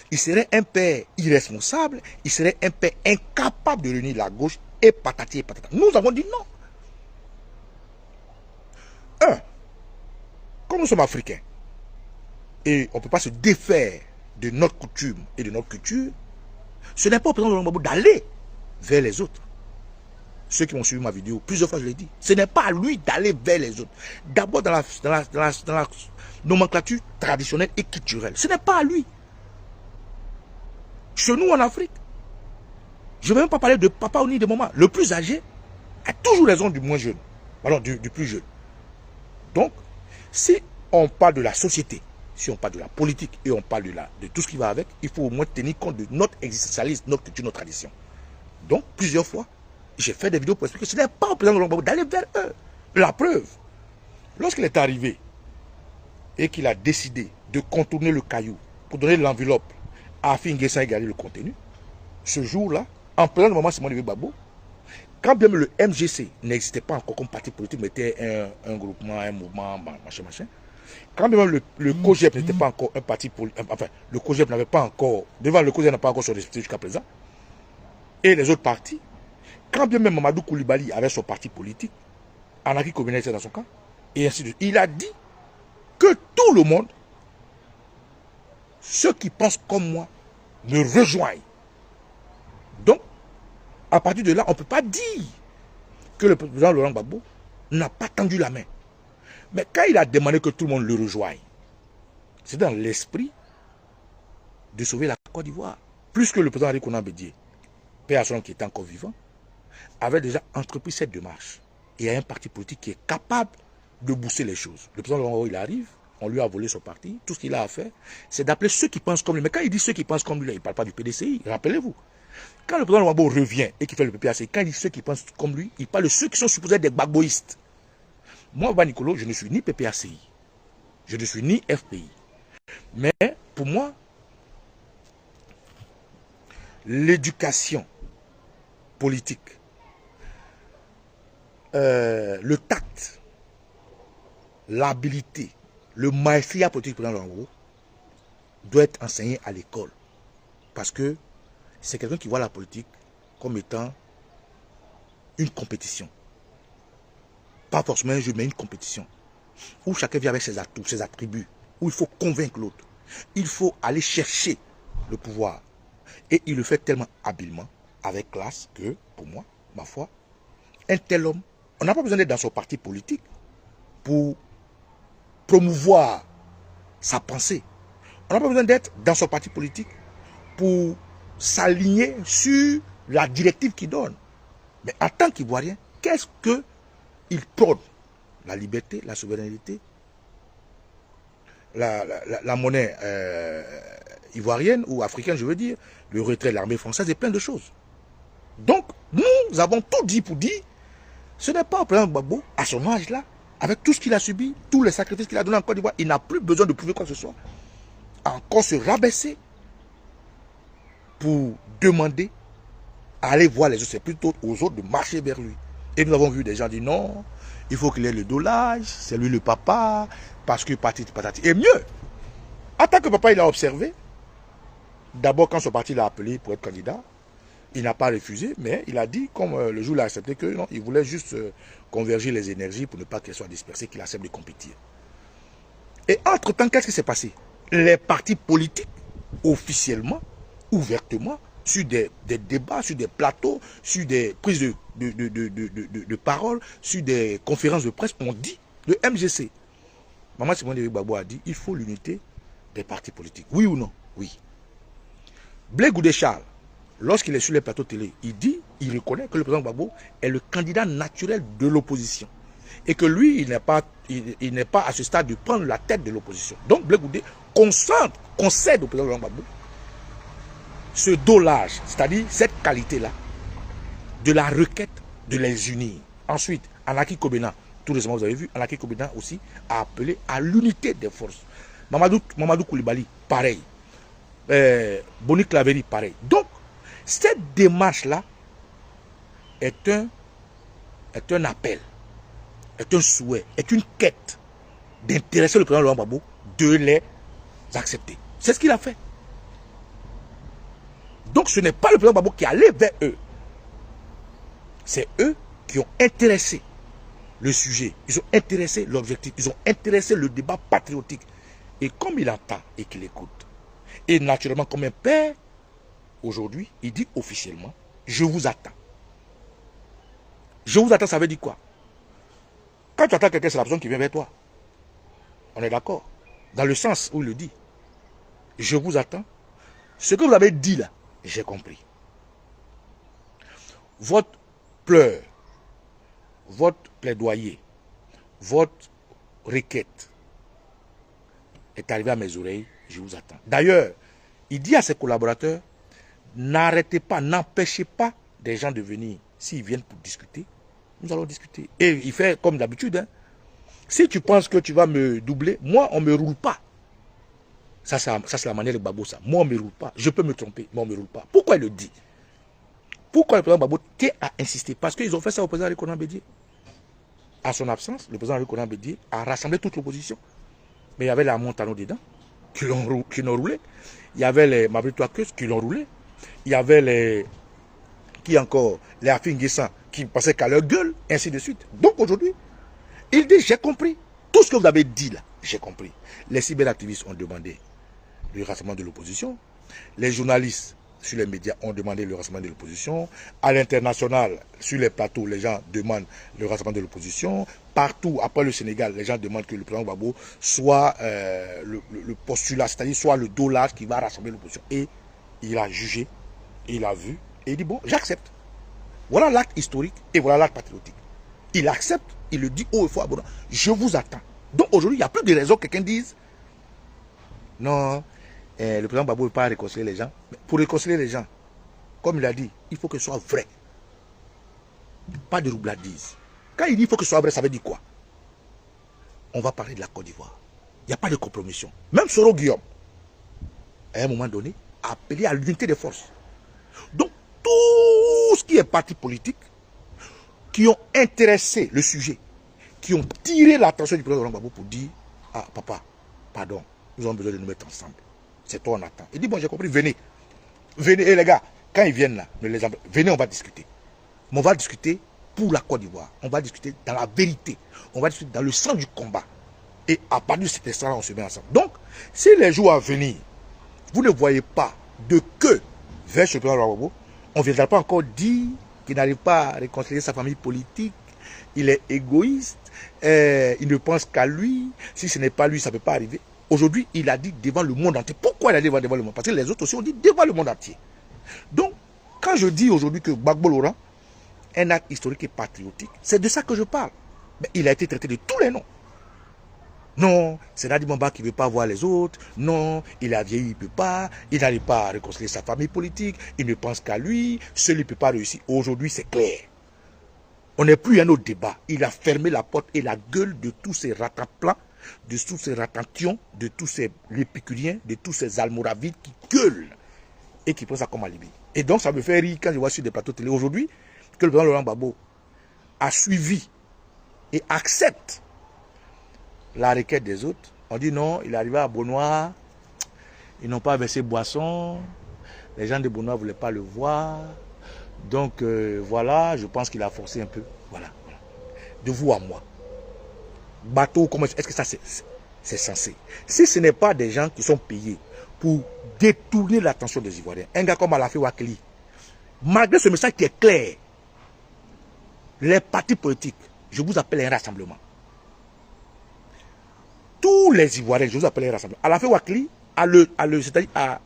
Il serait un père irresponsable, il serait un père incapable de réunir la gauche et patati et patata. Nous avons dit non. Comme nous sommes africains, et on ne peut pas se défaire de notre coutume et de notre culture, ce n'est pas au président Laurent Gbagbo d'aller vers les autres. Ceux qui m'ont suivi ma vidéo, plusieurs fois je l'ai dit, ce n'est pas à lui d'aller vers les autres. D'abord dans la nomenclature traditionnelle et culturelle. Ce n'est pas à lui. Chez nous en Afrique, je ne vais même pas parler de papa ou ni de maman. Le plus âgé a toujours raison du moins jeune. Alors du plus jeune. Donc, si on parle de la société, si on parle de la politique et on parle de tout ce qui va avec, il faut au moins tenir compte de notre existentialisme, notre culture, notre tradition. Donc, plusieurs fois, j'ai fait des vidéos pour expliquer que ce n'est pas au président Laurent Gbagbo d'aller vers eux. La preuve, lorsqu'il est arrivé et qu'il a décidé de contourner le caillou pour donner l'enveloppe à Affi N'Guessan et égaler le contenu, ce jour-là, en plein moment Simon Gbagbo, quand bien même le MGC n'existait pas encore comme parti politique, mais était un groupement, un mouvement, machin, quand bien même le COGEP n'était pas encore un parti politique, enfin, le COGEP n'avait pas encore, devant le COGEP n'a pas encore son respect jusqu'à présent, et les autres partis, quand bien même Mamadou Koulibaly avait son parti politique, Anaki Kobena était dans son camp, et ainsi de suite, il a dit que tout le monde, ceux qui pensent comme moi, me rejoignent. Donc, à partir de là, on ne peut pas dire que le président Laurent Gbagbo n'a pas tendu la main. Mais quand il a demandé que tout le monde le rejoigne, c'est dans l'esprit de sauver la Côte d'Ivoire. Plus que le président Henri Konan Bédié, paix à son nom qui était encore vivant, avait déjà entrepris cette démarche. Il y a un parti politique qui est capable de booster les choses. Le président Laurent Gbagbo, il arrive, on lui a volé son parti, tout ce qu'il a à faire, c'est d'appeler ceux qui pensent comme lui. Mais quand il dit ceux qui pensent comme lui, il ne parle pas du PDCI, rappelez-vous. Quand le président Laurent Gbagbo revient et qu'il fait le PPAC, quand il dit ceux qui pensent comme lui, il parle de ceux qui sont supposés être des gbagboïstes. Moi, Baba Nicolo, je ne suis ni PPACI, je ne suis ni FPI. Mais pour moi, l'éducation politique, le tact, l'habilité, le maestria politique du président Laurent Gbagbo doit être enseigné à l'école. Parce que c'est quelqu'un qui voit la politique comme étant une compétition. Pas forcément un jeu, mais une compétition. Où chacun vient avec ses atouts, ses attributs. Où il faut convaincre l'autre. Il faut aller chercher le pouvoir. Et il le fait tellement habilement, avec classe, que, pour moi, ma foi, un tel homme, on n'a pas besoin d'être dans son parti politique pour promouvoir sa pensée. On n'a pas besoin d'être dans son parti politique pour s'aligner sur la directive qu'il donne. Mais en tant qu'Ivoirien, qu'est-ce qu'il prône? La liberté, la souveraineté, la monnaie ivoirienne ou africaine, je veux dire, le retrait de l'armée française et plein de choses. Donc, nous avons tout dit pour dire, ce n'est pas au président Gbagbo, à son âge-là, avec tout ce qu'il a subi, tous les sacrifices qu'il a donnés en Côte d'Ivoire, il n'a plus besoin de prouver quoi que ce soit. Encore se rabaisser pour demander à aller voir les autres. C'est plutôt aux autres de marcher vers lui. Et nous avons vu des gens dire non, il faut qu'il ait le dolage, c'est lui le papa, parce que patati patati. Et mieux, en tant que papa, il a observé, d'abord quand son parti l'a appelé pour être candidat, il n'a pas refusé, mais il a dit, comme le jour il a accepté, que non, il voulait juste converger les énergies pour ne pas qu'elles soient dispersées, qu'il accepte de compétir. Et entre-temps, qu'est-ce qui s'est passé? Les partis politiques, officiellement, ouvertement, sur des débats, sur des plateaux, sur des prises de parole, sur des conférences de presse, on dit, le MGC, Maman Simone de Gbagbo a dit il faut l'unité des partis politiques. Oui ou non? Oui. Blé Goudé Charles, lorsqu'il est sur les plateaux télé, il reconnaît que le président Gbagbo est le candidat naturel de l'opposition. Et que lui, il n'est pas à ce stade de prendre la tête de l'opposition. Donc Blé Goudé concède au président Gbagbo ce dosage, c'est-à-dire cette qualité-là de la requête de les unir. Ensuite, Anaki Kobena, tout récemment vous avez vu, Anaki Kobena aussi a appelé à l'unité des forces. Mamadou Koulibaly, pareil. Boni Claveri, pareil. Donc, cette démarche-là est un appel, est un souhait, est une quête d'intéresser le président Laurent Gbagbo de les accepter. C'est ce qu'il a fait. Donc, ce n'est pas le président Gbagbo qui est allé vers eux. C'est eux qui ont intéressé le sujet. Ils ont intéressé l'objectif. Ils ont intéressé le débat patriotique. Et comme il entend et qu'il écoute, et naturellement comme un père, aujourd'hui, il dit officiellement, je vous attends. Je vous attends, ça veut dire quoi? Quand tu attends quelqu'un, c'est la personne qui vient vers toi. On est d'accord? Dans le sens où il le dit. Je vous attends. Ce que vous avez dit là, j'ai compris. Votre pleur, votre plaidoyer, votre requête est arrivé à mes oreilles, je vous attends. D'ailleurs, il dit à ses collaborateurs, n'arrêtez pas, n'empêchez pas des gens de venir. S'ils viennent pour discuter, nous allons discuter. Et il fait comme d'habitude. Hein. Si tu penses que tu vas me doubler, moi, on ne me roule pas. Ça c'est la manière de Gbagbo, ça. Moi, on ne me roule pas. Je peux me tromper, mais on ne me roule pas. Pourquoi il le dit? Pourquoi le président Gbagbo tient à insister? Parce qu'ils ont fait ça au président Konan Bédié. À son absence, le président Konan Bédié a rassemblé toute l'opposition. Mais il y avait la Montano dedans, qui l'ont roulé. Il y avait les Mabrito Akes qui l'ont roulé. Il y avait les... Qui encore? Les Afin Guessan qui passaient qu'à leur gueule, ainsi de suite. Donc aujourd'hui, il dit, j'ai compris. Tout ce que vous avez dit là, j'ai compris. Les cyberactivistes ont demandé le rassemblement de l'opposition. Les journalistes sur les médias ont demandé le rassemblement de l'opposition. À l'international, sur les plateaux, les gens demandent le rassemblement de l'opposition. Partout, après le Sénégal, les gens demandent que le président Gbagbo soit le postulat, c'est-à-dire soit le dollar qui va rassembler l'opposition. Et il a jugé, il a vu, et il dit, bon, j'accepte. Voilà l'acte historique et voilà l'acte patriotique. Il accepte, il le dit haut et fort, je vous attends. Donc aujourd'hui, il n'y a plus de raison que quelqu'un dise, non, le président Gbagbo ne veut pas réconcilier les gens. Mais pour réconcilier les gens, comme il a dit, il faut que ce soit vrai. Pas de roubladise. Quand il dit il faut que ce soit vrai, ça veut dire quoi? On va parler de la Côte d'Ivoire. Il n'y a pas de compromission. Même Soro Guillaume, à un moment donné, a appelé à l'unité des forces. Donc, tout ce qui est parti politique, qui ont intéressé le sujet, qui ont tiré l'attention du président Gbagbo pour dire, ah papa, pardon, nous avons besoin de nous mettre ensemble. C'est toi on attend. Il dit, bon, j'ai compris, venez. Venez, et les gars, quand ils viennent là, venez, on va discuter. Mais on va discuter pour la Côte d'Ivoire. On va discuter dans la vérité. On va discuter dans le sang du combat. Et à partir de cet instant-là, on se met ensemble. Donc, si les jours à venir, vous ne voyez pas de que vers ce président Gbagbo, on ne viendra pas encore dire qu'il n'arrive pas à réconcilier sa famille politique, il est égoïste, il ne pense qu'à lui, si ce n'est pas lui, ça ne peut pas arriver. Aujourd'hui, il a dit devant le monde entier. Pourquoi il a dit devant le monde? Parce que les autres aussi ont dit devant le monde entier. Donc, quand je dis aujourd'hui que Gbagbo Laurent est un acte historique et patriotique, c'est de ça que je parle. Mais il a été traité de tous les noms. Non, c'est Nadi Bamba qui ne veut pas voir les autres. Non, il a vieilli, il ne peut pas. Il n'arrive pas à réconcilier sa famille politique. Il ne pense qu'à lui. Seul, il ne peut pas réussir. Aujourd'hui, c'est clair. On n'est plus à nos débats. Il a fermé la porte et la gueule de tous ces rataplans, de tous ces ratantions, de tous ces lépicuriens, de tous ces almoravides qui gueulent et qui prennent ça comme alibi. Et donc, ça me fait rire quand je vois sur des plateaux télé aujourd'hui que le président Laurent Gbagbo a suivi et accepte la requête des autres. On dit non, il est arrivé à Beaunois, ils n'ont pas versé boisson, les gens de Beaunois ne voulaient pas le voir. Donc voilà, je pense qu'il a forcé un peu. Voilà. De vous à moi. Bateau, comment est-ce que ça c'est censé? Si ce n'est pas des gens qui sont payés pour détourner l'attention des Ivoiriens, un gars comme Alafi Wakili, malgré ce message qui est clair, les partis politiques, je vous appelle un rassemblement. tous les Ivoiriens, je vous appelle les rassemblements, à la fin Wakili, c'est-à-dire à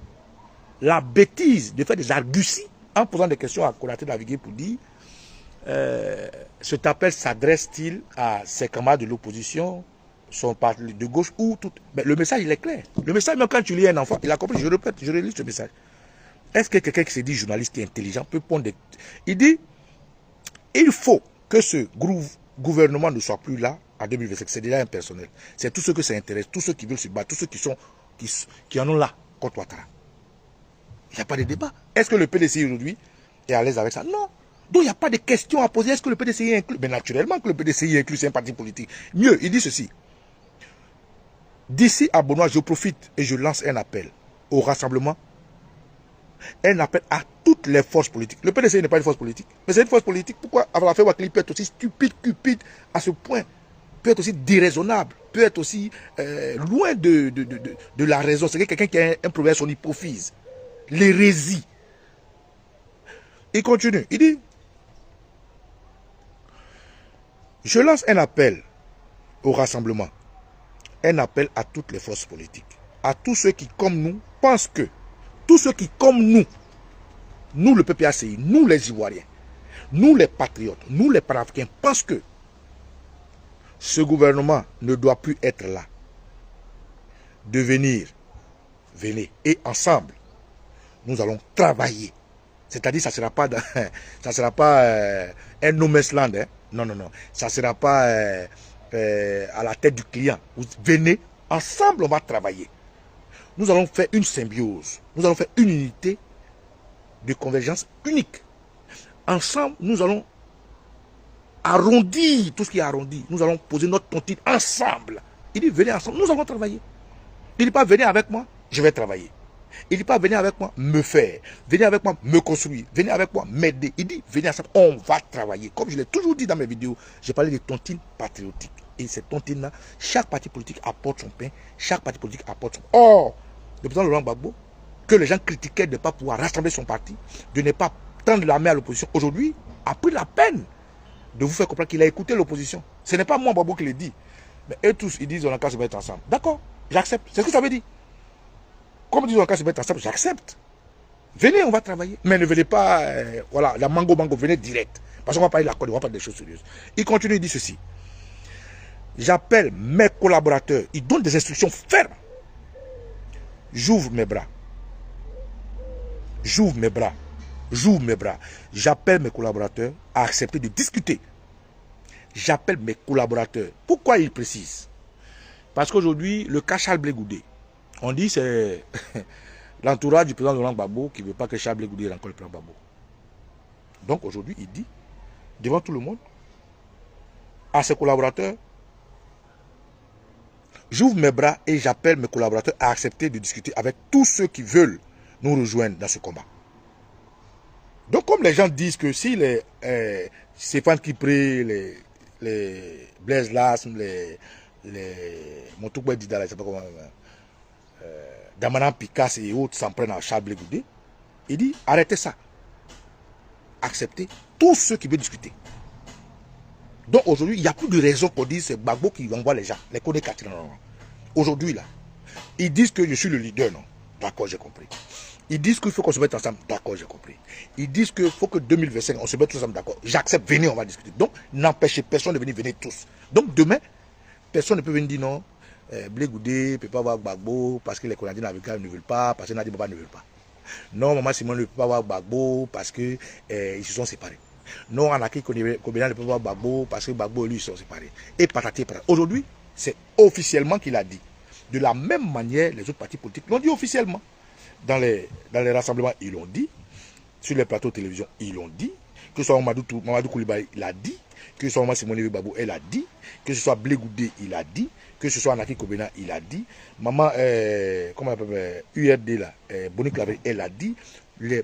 la bêtise de faire des arguties en posant des questions à Konaté Navigué pour dire cet appel s'adresse-t-il à ses camarades de l'opposition, son parti de gauche ou tout. Mais le message, il est clair. Le message, même quand tu lis un enfant, il a compris, je répète, je relis ce message. Est-ce que quelqu'un qui se dit journaliste qui est intelligent peut prendre des... Il dit, il faut que ce gouvernement ne soit plus là en 2025. C'est déjà impersonnel. C'est tous ceux que ça intéresse, tous ceux qui veulent se battre, tous ceux qui en ont là contre Ouattara. Il n'y a pas de débat. Est-ce que le PDCI aujourd'hui est à l'aise avec ça? Non. Donc il n'y a pas de question à poser. Est-ce que le PDCI inclut? Mais naturellement que le PDCI inclut, c'est un parti politique. Mieux, il dit ceci. D'ici à Benoît, je profite et je lance un appel au rassemblement. Un appel à toutes les forces politiques. Le PDCI n'est pas une force politique, mais c'est une force politique. Pourquoi avoir fait Wakili peut être aussi stupide, cupide à ce point, peut être aussi déraisonnable, peut être aussi loin de la raison. C'est quelqu'un qui a un problème à son hypophyse. L'hérésie. Il continue. Il dit, je lance un appel au rassemblement. Un appel à toutes les forces politiques. À tous ceux qui, comme nous, pensent que, tous ceux qui, comme nous le PPACI, nous les Ivoiriens, nous les patriotes, nous les panafricains, pensent que ce gouvernement ne doit plus être là. De venir, venez, et ensemble, nous allons travailler. C'est-à-dire, ça ne sera pas un no man's land. Hein? Non, non, non. Ça ne sera pas à la tête du client. Vous venez, ensemble, on va travailler. Nous allons faire une symbiose. Nous allons faire une unité de convergence unique. Ensemble, nous allons arrondir tout ce qui est arrondi. Nous allons poser notre tontine ensemble. Il dit, venez ensemble, nous allons travailler. Il ne dit pas, venez avec moi, je vais travailler. Il ne dit pas, venez avec moi, me faire. Venez avec moi, me construire. Venez avec moi, m'aider. Il dit, venez ensemble, on va travailler. Comme je l'ai toujours dit dans mes vidéos, j'ai parlé de tontine patriotique. Et cette tontine-là, chaque parti politique apporte son pain, chaque parti politique apporte son pain. Or, le président Laurent Gbagbo, que les gens critiquaient de ne pas pouvoir rassembler son parti, de ne pas tendre la main à l'opposition, aujourd'hui, a pris la peine de vous faire comprendre qu'il a écouté l'opposition. Ce n'est pas moi, Gbagbo, qui le dit. Mais eux tous, ils disent, on a qu'à se mettre ensemble. D'accord, j'accepte. C'est ce que ça veut dire. Comme ils disent, on a qu'à se mettre ensemble, j'accepte. Venez, on va travailler. Mais ne venez pas, voilà, la mango, venez direct. Parce qu'on va parler de la Côte, on va parler des choses sérieuses. Il continue, il dit ceci. J'appelle mes collaborateurs, ils donnent des instructions fermes. J'ouvre mes bras. J'ouvre mes bras. J'ouvre mes bras. J'appelle mes collaborateurs à accepter de discuter. J'appelle mes collaborateurs. Pourquoi il précise? Parce qu'aujourd'hui, le cas Charles Blé Goudé, on dit c'est l'entourage du président Laurent Gbagbo qui ne veut pas que Charles Blé Goudé rencontre le président Gbagbo. Donc aujourd'hui, il dit, devant tout le monde, à ses collaborateurs, j'ouvre mes bras et j'appelle mes collaborateurs à accepter de discuter avec tous ceux qui veulent nous rejoindre dans ce combat. Donc comme les gens disent que si les Stéphane Kipré, les Blaise Lasme, les Montoukoué Dida, je ne sais pas comment, Damanan Picasse et autres s'en prennent à Charles Blé Goudé, il dit arrêtez ça. Acceptez tous ceux qui veulent discuter. Donc aujourd'hui, il n'y a plus de raison qu'on dise c'est Gbagbo qui envoie les gens, les connaît quatre. Non. Aujourd'hui, là, ils disent que je suis le leader, non. D'accord, j'ai compris. Ils disent qu'il faut qu'on se mette ensemble, d'accord, j'ai compris. Ils disent qu'il faut que 2025, on se mette tous ensemble, d'accord. J'accepte, venez, on va discuter. Donc, n'empêchez personne de venir, venez tous. Donc demain, personne ne peut venir dire non, Blé Goudé ne peut pas voir Gbagbo parce que les Canadiens navigants ne veulent pas, parce que Nadi Baba ne veut pas. Non, Maman Simon ne peut pas voir Gbagbo parce qu'ils se sont séparés. Non, Anaki Kobena ne peut pas voir Gbagbo parce que Gbagbo et lui sont séparés. Et patati et patata. Aujourd'hui, c'est officiellement qu'il a dit. De la même manière, les autres partis politiques l'ont dit officiellement. Dans les rassemblements, ils l'ont dit. Sur les plateaux de télévision, ils l'ont dit. Que ce soit Mamadou Koulibaly, il a dit. Que ce soit Maman Simone Babou, elle a dit. Que ce soit Blé Goudé, il a dit. Que ce soit Anaki Kobena, il a dit. Maman, comment on appelle, URD là, Boni Clavé, elle a dit.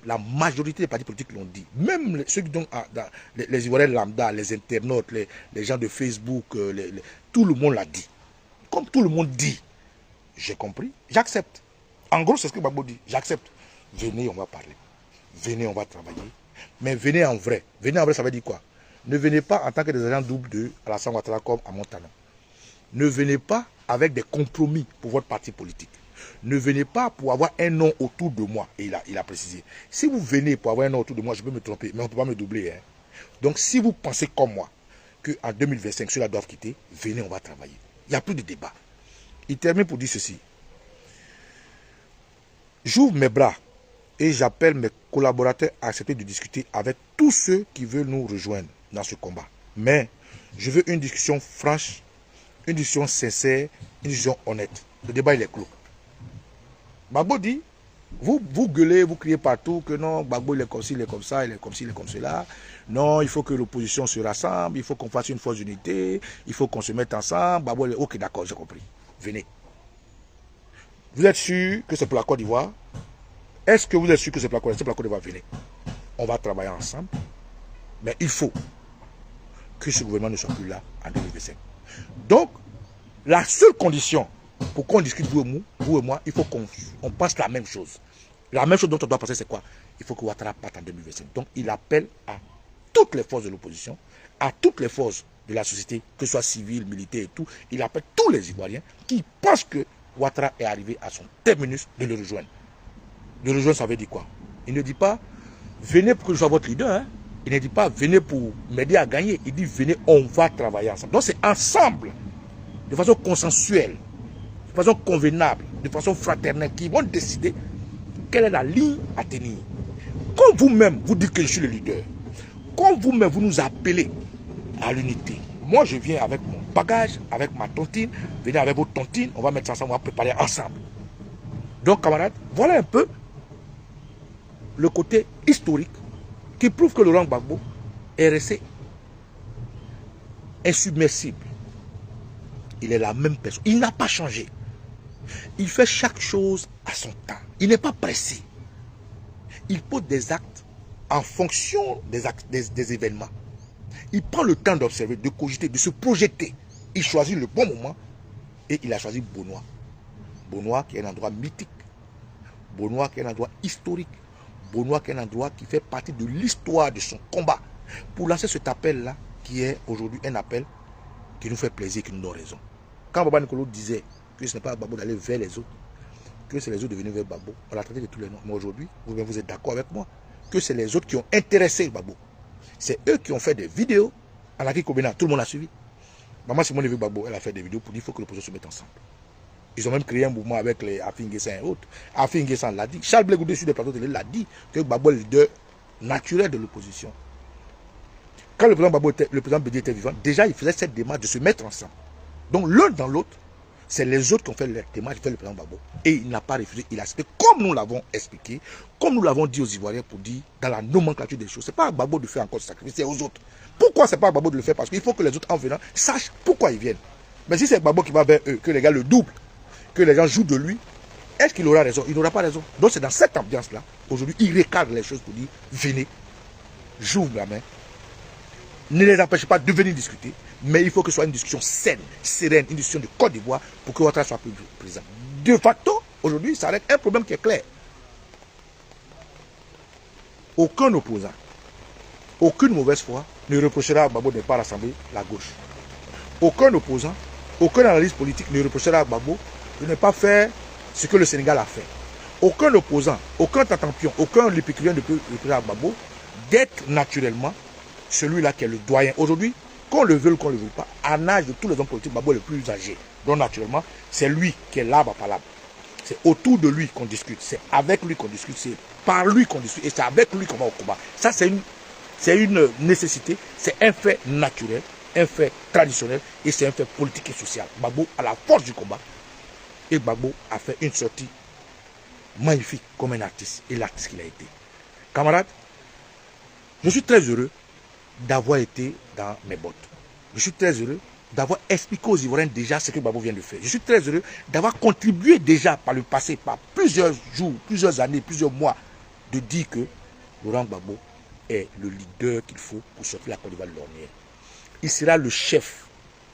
La majorité des partis politiques l'ont dit. Même ceux qui donnent les Ivoiriens lambda, les internautes, les gens de Facebook, tout le monde l'a dit. Comme tout le monde dit, j'ai compris, j'accepte. En gros, c'est ce que Gbagbo dit, j'accepte. Venez, on va parler. Venez, on va travailler. Mais venez en vrai. Venez en vrai, ça veut dire quoi? Ne venez pas en tant que des agents doubles de Alassane Ouattara comme à Montana. Ne venez pas avec des compromis pour votre parti politique. Ne venez pas pour avoir un nom autour de moi. Et il a précisé. Si vous venez pour avoir un nom autour de moi, je peux me tromper, mais on ne peut pas me doubler. Hein. Donc si vous pensez comme moi, qu'en 2025, ceux-là doivent quitter, venez, on va travailler. Il n'y a plus de débat. Il termine pour dire ceci. J'ouvre mes bras et j'appelle mes collaborateurs à accepter de discuter avec tous ceux qui veulent nous rejoindre dans ce combat. Mais je veux une discussion franche, une discussion sincère, une discussion honnête. Le débat, il est clos. Gbagbo dit, vous gueulez, vous criez partout que non, Gbagbo il est comme ci, il est comme ça, il est comme ci, il est comme cela. Non, il faut que l'opposition se rassemble, il faut qu'on fasse une force d'unité, il faut qu'on se mette ensemble. Gbagbo, ok, d'accord, j'ai compris. Venez. Vous êtes sûr que c'est pour la Côte d'Ivoire? Est-ce que vous êtes sûr que c'est pour la Côte d'Ivoire? Venez. On va travailler ensemble. Mais il faut que ce gouvernement ne soit plus là en 2025. Donc, la seule condition pour qu'on discute, vous et moi, il faut qu'on pense la même chose. La même chose dont on doit penser, c'est quoi? Il faut que Ouattara parte en 2025. Donc, il appelle à toutes les forces de l'opposition, à toutes les forces de la société, que ce soit civile, militaire et tout. Il appelle tous les Ivoiriens qui pensent que Ouattara est arrivé à son terminus de le rejoindre. Le rejoindre, ça veut dire quoi? Il ne dit pas, venez pour que je sois votre leader. Hein? Il ne dit pas, venez pour m'aider à gagner. Il dit, venez, on va travailler ensemble. Donc, c'est ensemble, de façon consensuelle, de façon convenable, de façon fraternelle, qui vont décider quelle est la ligne à tenir. Quand vous-même, vous dites que je suis le leader, quand vous-même, vous nous appelez à l'unité, moi, je viens avec mon bagage, avec ma tontine, venez avec votre tontine, on va mettre ça ensemble, on va préparer ensemble. Donc, camarades, voilà un peu le côté historique qui prouve que Laurent Gbagbo est resté insubmersible. Il est la même personne. Il n'a pas changé. Il fait chaque chose à son temps. Il n'est pas pressé. Il pose des actes en fonction des événements. Il prend le temps d'observer, de cogiter, de se projeter. Il choisit le bon moment et il a choisi Beaunois. Beaunois qui est un endroit mythique. Beaunois qui est un endroit historique. Beaunois qui est un endroit qui fait partie de l'histoire de son combat. Pour lancer cet appel-là, qui est aujourd'hui un appel qui nous fait plaisir, qui nous donne raison. Quand Baba Nicolo disait que ce n'est pas à Gbagbo d'aller vers les autres, que c'est les autres de venir vers Gbagbo, on l'a traité de tous les noms. Mais aujourd'hui, vous êtes d'accord avec moi que c'est les autres qui ont intéressé Gbagbo. C'est eux qui ont fait des vidéos. Anaki Kobena, tout le monde a suivi. Maman Simone Gbagbo, elle a fait des vidéos pour dire qu'il faut que l'opposition se mette ensemble. Ils ont même créé un mouvement avec les Afin Guessin et autres. Afin Guessin l'a dit. Charles Blé Goudé sur des plateaux télé l'a dit que Gbagbo est le leader naturel de l'opposition. Quand le président Bédié était vivant, déjà il faisait cette démarche de se mettre ensemble. Donc l'un dans l'autre, c'est les autres qui ont fait leur démarche, fait le président Gbagbo. Et il n'a pas refusé, il a accepté, comme nous l'avons expliqué, comme nous l'avons dit aux Ivoiriens pour dire dans la nomenclature des choses. Ce n'est pas à Gbagbo de faire encore ce sacrifice, c'est aux autres. Pourquoi ce n'est pas à Gbagbo de le faire? Parce qu'il faut que les autres en venant sachent pourquoi ils viennent. Mais si c'est Gbagbo qui va vers eux, que les gars le doublent, que les gens jouent de lui, est-ce qu'il aura raison? Il n'aura pas raison. Donc c'est dans cette ambiance-là, aujourd'hui, il recadre les choses pour dire, venez, j'ouvre la main, ne les empêchez pas de venir discuter, mais il faut que ce soit une discussion saine, sereine, une discussion de Côte d'Ivoire pour que Ouattara soit présent. De facto, aujourd'hui, ça reste un problème qui est clair. Aucun opposant, aucune mauvaise foi ne reprochera à Gbagbo de ne pas rassembler la gauche. Aucun opposant, aucun analyste politique ne reprochera à Gbagbo de ne pas faire ce que le Sénégal a fait. Aucun opposant, aucun tatampion, aucun lépicurien ne peut reprocher à Gbagbo d'être naturellement celui-là qui est le doyen. Aujourd'hui, qu'on le veuille ou qu'on ne le veuille pas, en âge de tous les hommes politiques, Gbagbo est le plus âgé. Donc naturellement, c'est lui qui est l'arbre à palabre. C'est autour de lui qu'on discute, c'est avec lui qu'on discute, c'est par lui qu'on discute et c'est avec lui qu'on va au combat. Ça, c'est une nécessité, c'est un fait naturel, un fait traditionnel et c'est un fait politique et social. Gbagbo a la force du combat et Gbagbo a fait une sortie magnifique comme un artiste et l'artiste qu'il a été. Camarades, je suis très heureux d'avoir été dans mes bottes. Je suis très heureux d'avoir expliqué aux Ivoiriens déjà ce que Gbagbo vient de faire. Je suis très heureux d'avoir contribué déjà par le passé, par plusieurs jours, plusieurs années, plusieurs mois, de dire que Laurent Gbagbo est le leader qu'il faut pour sortir la Côte d'Ivoire de l'ornière. Il sera le chef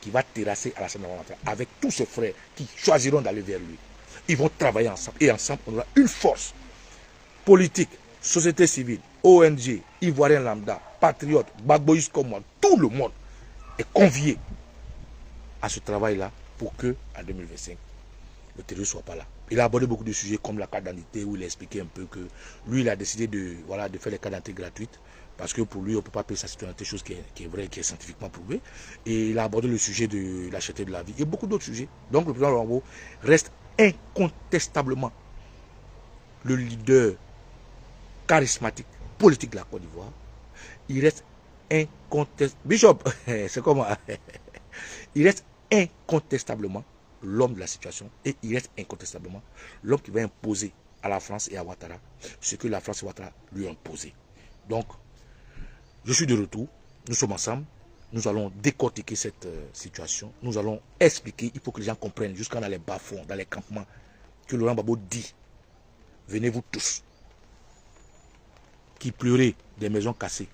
qui va terrasser à l'Assemblée nationale avec tous ses frères qui choisiront d'aller vers lui. Ils vont travailler ensemble et ensemble on aura une force politique, société civile, ONG, Ivoiriens lambda, patriotes, Gbagboïs comme moi, tout le monde est convié à ce travail-là pour que, en 2025, le terrorisme ne soit pas là. Il a abordé beaucoup de sujets comme la carte d'identité, où il a expliqué un peu que lui, il a décidé de faire les cartes d'identité gratuites, parce que pour lui, on ne peut pas payer sa citoyenneté, chose qui est vraie, qui est scientifiquement prouvée. Et il a abordé le sujet de la cherté de la vie et beaucoup d'autres sujets. Donc le président Laurent Gbagbo reste incontestablement le leader charismatique, politique de la Côte d'Ivoire. Il reste incontestablement, Bishop, c'est comment? Il reste incontestablement l'homme de la situation et il reste incontestablement l'homme qui va imposer à la France et à Ouattara ce que la France et Ouattara lui ont imposé. Donc, je suis de retour, nous sommes ensemble, nous allons décortiquer cette situation, nous allons expliquer, il faut que les gens comprennent jusqu'à dans les bas-fonds, dans les campements, que Laurent Gbagbo dit, venez vous tous, qui pleurez des maisons cassées,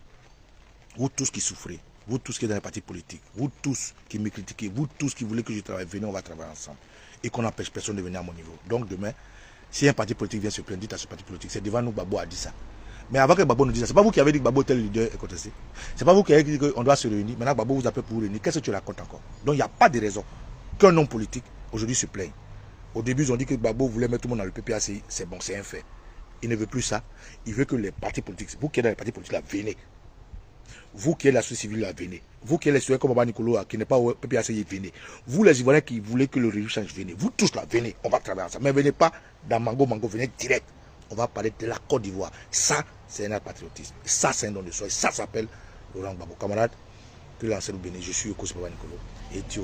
vous tous qui souffrez, vous tous qui êtes dans les partis politiques, vous tous qui me critiquez, vous tous qui voulez que je travaille, venez, on va travailler ensemble. Et qu'on n'empêche personne de venir à mon niveau. Donc demain, si un parti politique vient se plaindre, dites à ce parti politique, c'est devant nous Gbagbo a dit ça. Mais avant que Gbagbo nous dise ça, c'est pas vous qui avez dit que Gbagbo tel leader est contesté. C'est pas vous qui avez dit qu'on doit se réunir. Maintenant Gbagbo vous appelle pour vous réunir. Qu'est-ce que tu racontes encore? Donc il n'y a pas de raison qu'un homme politique aujourd'hui se plaigne. Au début, ils ont dit que Gbagbo voulait mettre tout le monde dans le PPACI. C'est bon, c'est un fait. Il ne veut plus ça. Il veut que les partis politiques, vous qui êtes dans les partis politiques là, venez. Vous qui êtes la société civile là, venez. Vous qui êtes les citoyens comme Baba Nicolo qui n'est pas au PPACI, venez. Vous les Ivoiriens qui voulez que le régime change, venez. Vous tous là, venez. On va travailler ensemble. Mais venez pas dans Mango, venez direct. On va parler de la Côte d'Ivoire. Ça, c'est un patriotisme. Ça, c'est un don de soi. Ça s'appelle Laurent Gbagbo. Camarades, que l'ancien nous bénisse. Je suis Okos Baba Nicolo. Et Dieu.